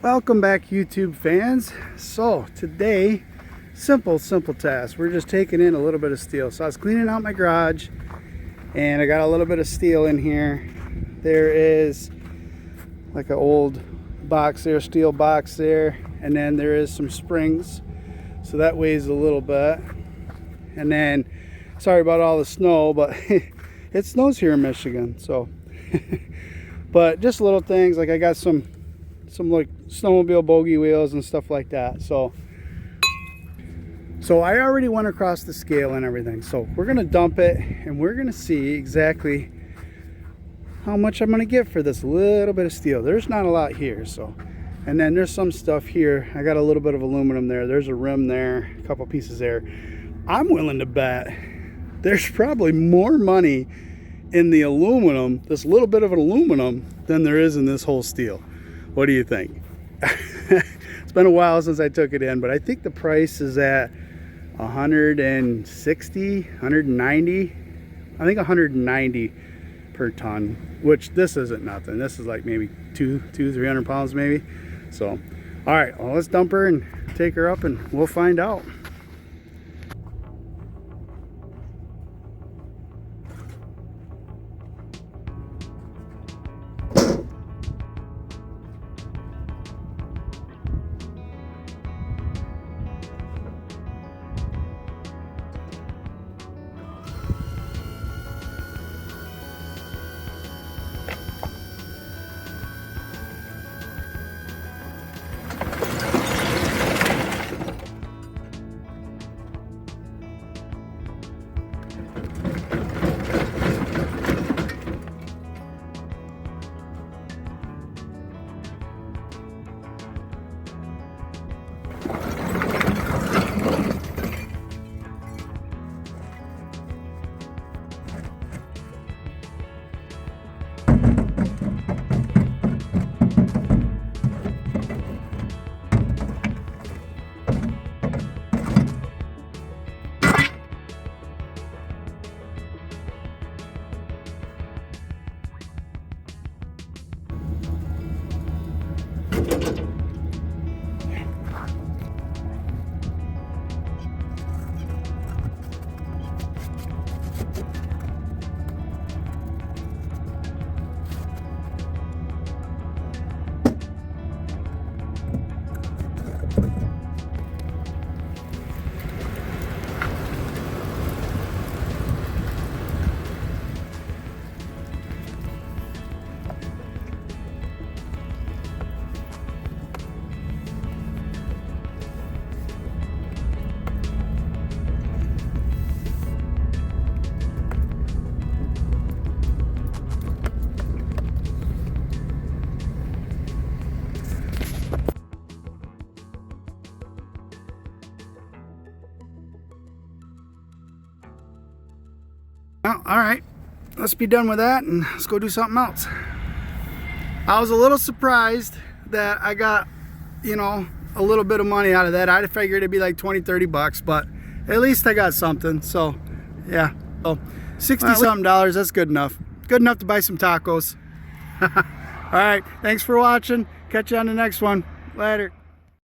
Welcome back, YouTube fans. So today, simple task. We're just taking in a little bit of steel. So I was cleaning out my garage and I got a little bit of steel in here. There is like an old box there, steel box there, and then there is some springs, so that weighs a little bit. And then, sorry about all the snow, but it snows here in Michigan, so but just little things, like I got some like snowmobile bogey wheels and stuff like that. So I already went across the scale and everything, so we're gonna dump it and we're gonna see exactly how much I'm gonna get for this little bit of steel. There's not a lot here, so, and then there's some stuff here. I got a little bit of aluminum there, there's a rim there, a couple pieces there. I'm willing to bet there's probably more money in the aluminum, this little bit of an aluminum, than there is in this whole steel. What do you think? It's been a while since I took it in, but I think the price is at 160, 190. I think 190 per ton, which this isn't nothing. This is like maybe 300 pounds maybe. So, all right, well, let's dump her and take her up and we'll find out. Well, all right, let's be done with that and let's go do something else. I was a little surprised that I got, you know, a little bit of money out of that. I'd figured it'd be like 20-30 bucks, but at least I got something. So yeah, so 60 something dollars, that's good enough to buy some tacos. All right, thanks for watching, catch you on the next one. Later.